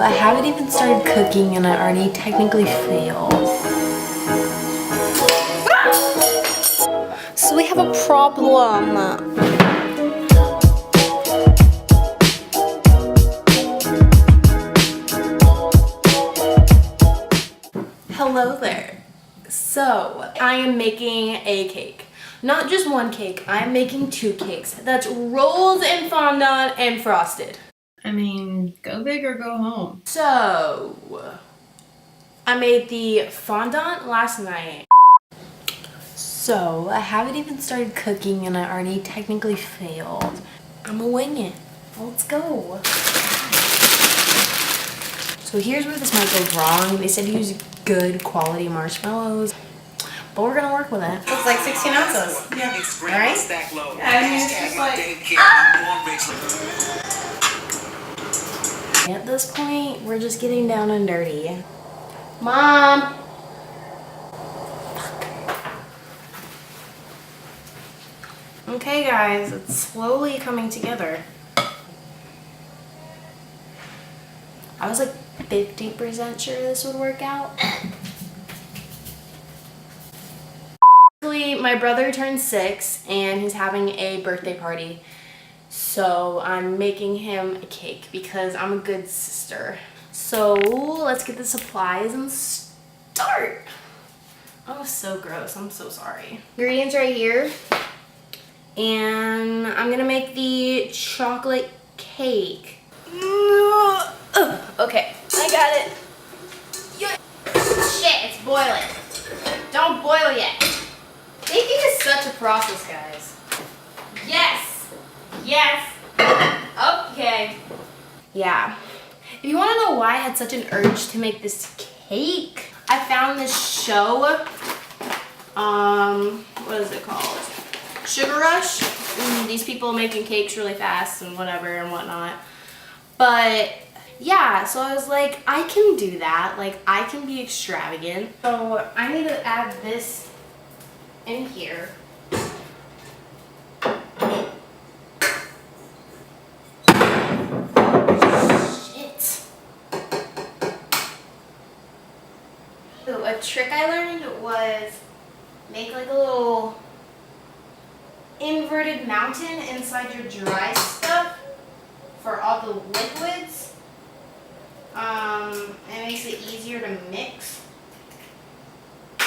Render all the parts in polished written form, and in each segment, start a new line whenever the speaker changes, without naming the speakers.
I haven't even started cooking and I already technically failed. So we have a problem. Hello there. So I am making a cake. Not just one cake, I'm making two cakes. That's rolled in fondant and frosted.
I mean, go big or go home.
So, I made the fondant last night. So, I haven't even started cooking and I already technically failed. I'ma wing it. Let's go. So here's where this might go wrong. They said use good quality marshmallows, but we're gonna work with it.
It's like 16 ounces.
Yeah.
Alright? I mean, it's just like...
At this point, we're just getting down and dirty. Mom! Fuck. Okay guys, it's slowly coming together. I was like 50% sure this would work out. My brother turned 6 and he's having a birthday party. So I'm making him a cake because I'm a good sister. So let's get the supplies and start. Oh, so gross. I'm so sorry. Ingredients right here. And I'm gonna make the chocolate cake. Okay, I got it. Shit, it's boiling. Don't boil yet. Baking is such a process, guys. Yes. Yes. Okay. Yeah. If you want to know why I had such an urge to make this cake, I found this show. What is it called? Sugar Rush. These people making cakes really fast and whatever and whatnot. But yeah, so I was like, I can do that. Like, I can be extravagant. So I need to add this in here. Shit. So a trick I learned was make like a little inverted mountain inside your dry stuff for all the liquids. It makes it easier to mix.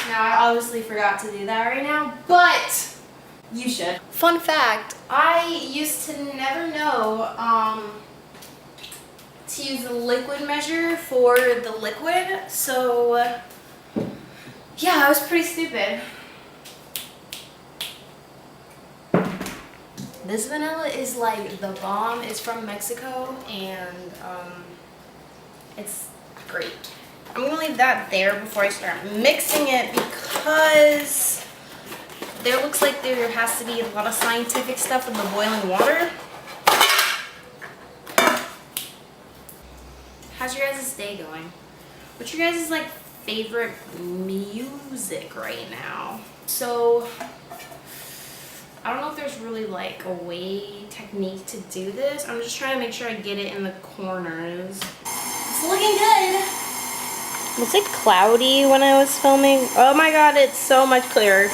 Now I obviously forgot to do that right now, but you should. Fun fact, I used to never know to use the liquid measure for the liquid, so yeah, I was pretty stupid. This vanilla is like the bomb. It's from Mexico and it's great. I'm gonna leave that there before I start mixing it because there looks like there has to be a lot of scientific stuff in the boiling water. How's your guys' day going? What's your guys' like favorite music right now? So I don't know if there's really like a technique to do this. I'm just trying to make sure I get it in the corners. It's looking good. Was it cloudy when I was filming? Oh my god, it's so much clearer.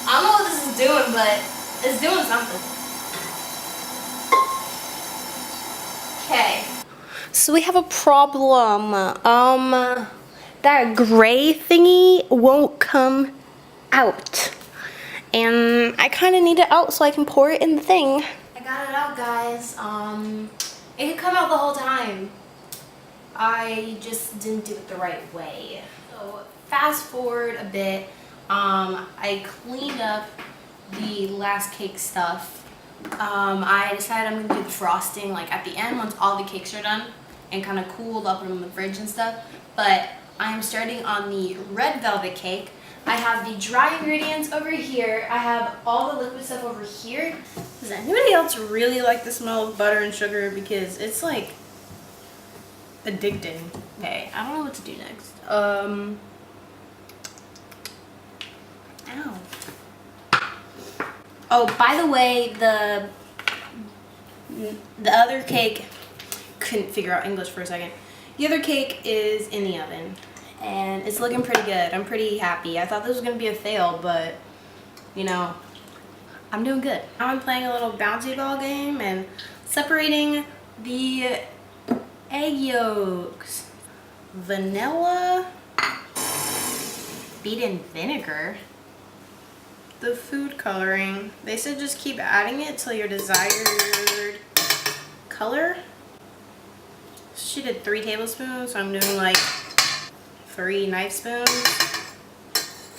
I don't know what this is doing, but it's doing something. Okay. So we have a problem. That gray thingy won't come out. And I kind of need it out so I can pour it in the thing. I got it out, guys. It could come out the whole time. I just didn't do it the right way. So fast forward a bit. I cleaned up the last cake stuff. I decided I'm gonna do the frosting like at the end once all the cakes are done and kind of cooled up in the fridge and stuff. But I'm starting on the red velvet cake. I have the dry ingredients over here. I have all the liquid stuff over here.
Does anybody else really like the smell of butter and sugar? Because it's like addicting.
Okay, I don't know what to do next.
Ow.
Oh, by the way, the
The other cake, couldn't figure out English for a second. The other cake is in the oven and it's looking pretty good. I'm pretty happy. I thought this was gonna be a fail, but you know, I'm doing good. Now I'm playing a little bouncy ball game and separating the egg yolks. Vanilla, beat in vinegar. The food coloring. They said just keep adding it till your desired color. She did 3 tablespoons, so I'm doing like 3 knife spoons.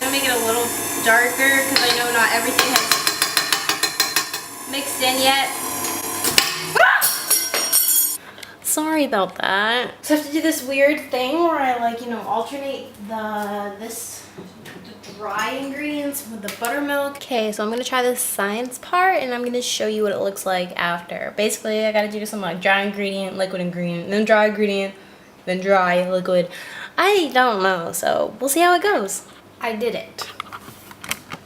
I'm gonna make it a little darker because I know not everything has mixed in yet. Sorry about that. So I have to do this weird thing where I like, you know, alternate the dry ingredients with the buttermilk. Okay, so I'm gonna try the science part and I'm gonna show you what it looks like after. Basically, I gotta do some like dry ingredient, liquid ingredient, then dry ingredient, then dry, liquid. I don't know, so we'll see how it goes. I did it.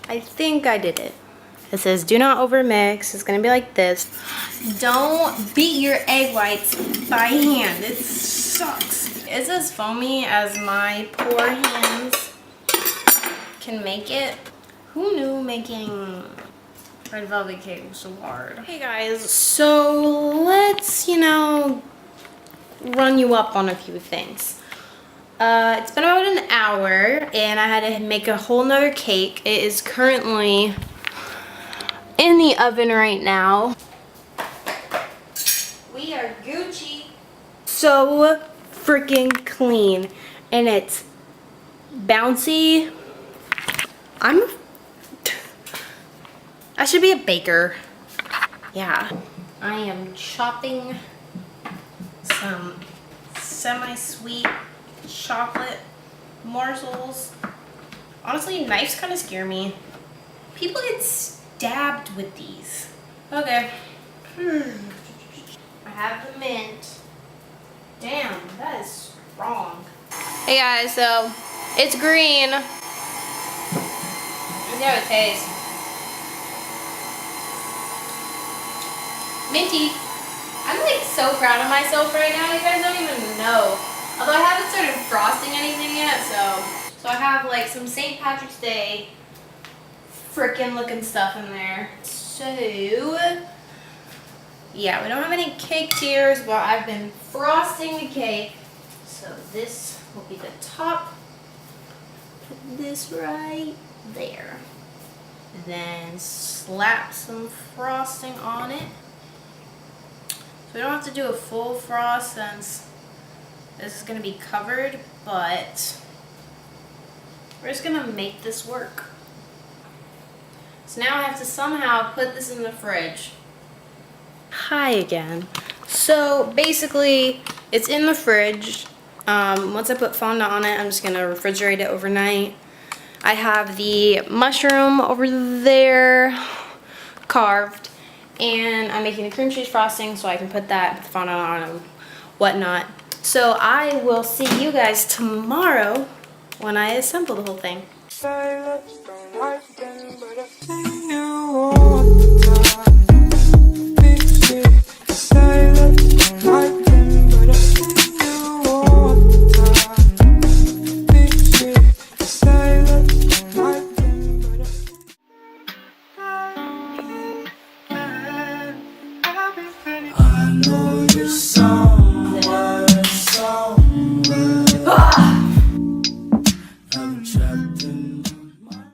I think I did it. It says do not overmix. It's gonna be like this. Don't beat your egg whites by hand. It sucks. It's as foamy as my poor hands can make it. Who knew making red velvet cake was so hard? Hey guys, so let's, you know, run you up on a few things. It's been about an hour and I had to make a whole nother cake. It is currently in the oven right now. We are Gucci. So freaking clean and it's bouncy. I should be a baker. Yeah. I am chopping some semi-sweet chocolate morsels. Honestly, knives kind of scare me. People get stabbed with these. Okay. I have the mint. Damn, that is strong. Hey guys, so it's green. Let's see how it tastes. Minty. I'm like so proud of myself right now. You guys don't even know. Although I haven't started frosting anything yet, so I have like some St. Patrick's Day frickin' looking stuff in there. So yeah, we don't have any cake tiers, but I've been frosting the cake. So this will be the top. Put this right there. Then slap some frosting on it. So we don't have to do a full frost since this is going to be covered, but we're just going to make this work. So now I have to somehow put this in the fridge. Hi again. So basically it's in the fridge. Once I put fondant on it, I'm just going to refrigerate it overnight. I have the mushroom over there carved, and I'm making a cream cheese frosting so I can put that, put the fondant on and whatnot. So I will see you guys tomorrow when I assemble the whole thing.